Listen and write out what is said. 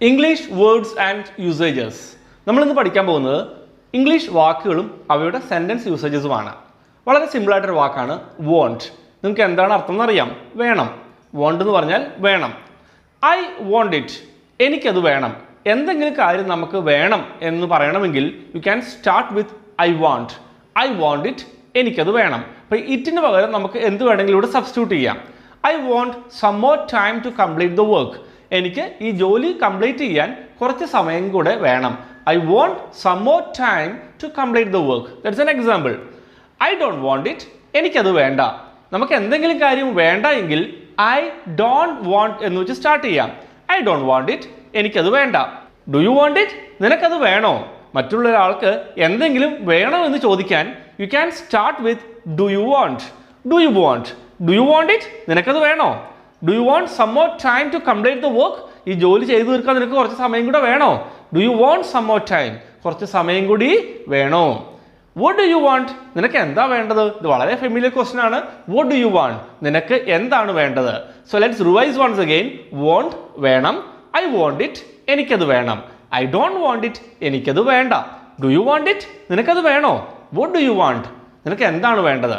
English words and usages. നമ്മളിന്ന് പഠിക്കാൻ പോകുന്നത് ഇംഗ്ലീഷ് വാക്കുകളും അവയുടെ സെൻറ്റൻസ് യൂസേജസുമാണ്. വളരെ സിമ്പിളായിട്ടൊരു വാക്കാണ് വോണ്ട്. നിങ്ങൾക്ക് എന്താണ് അർത്ഥം എന്നറിയാം? വേണം. വോണ്ട് എന്ന് പറഞ്ഞാൽ വേണം. ഐ വോണ്ട് ഇറ്റ്, എനിക്കത് വേണം. എന്തെങ്കിലും കാര്യം നമുക്ക് വേണം എന്ന് പറയണമെങ്കിൽ U can start with I want. I want it, എനിക്കത് വേണം. അപ്പോൾ ഇറ്റിന് പകരം നമുക്ക് എന്ത് വേണമെങ്കിലും ഇവിടെ സബ്സ്റ്റിറ്റ്യൂട്ട് ചെയ്യാം. I want some more time to complete the work. എനിക്ക് ഈ ജോലി കംപ്ലീറ്റ് ചെയ്യാൻ കുറച്ച് സമയം കൂടെ വേണം. I want some more time to complete the work. That's an example. I don't want it, എനിക്കത് വേണ്ട. നമുക്ക് എന്തെങ്കിലും കാര്യം വേണ്ട എങ്കിൽ ഐ ഡോണ്ട് വാണ്ട് എന്ന് വെച്ച് സ്റ്റാർട്ട് ചെയ്യാം. ഐ ഡോണ്ട് വാണ്ട് ഇറ്റ്, എനിക്കത് വേണ്ട. ഡു യു വാണ്ട് ഇറ്റ്, നിനക്കത് വേണോ? മറ്റുള്ള ഒരാൾക്ക് എന്തെങ്കിലും വേണോ എന്ന് ചോദിക്കാൻ you can start with do you want. Do you want, do you want it, നിനക്കത് വേണോ? Do you want some more time to complete the work, ഈ ജോലി ചെയ്തു തീർക്കാൻ നിനക്ക് കുറച്ച് സമയം കൂടെ വേണോ? Do you want some more time, കുറച്ച് സമയം കൂടി വേണോ? വാട്ട് ഡു യു വാണ്ട്, നിനക്ക് എന്താ വേണ്ടത്? ഇത് വളരെ ഫെമിലിയർ ക്വസ്റ്റ്യൻ ആണ്. വാട്ട് ഡു യു വാണ്ട്, നിനക്ക് എന്താണ് വേണ്ടത്? So let's revise once again. Want വേണം. ഐ വാണ്ട് ഇറ്റ്, എനിക്കത് വേണം. ഐ ഡോണ്ട് വാണ്ട് ഇറ്റ്, എനിക്കത് വേണ്ട. ഡു യു വാണ്ട് ഇറ്റ്, നിനക്കത് വേണോ? വാട്ട് ഡു യു വാണ്ട്, നിനക്ക് എന്താണ് വേണ്ടത്?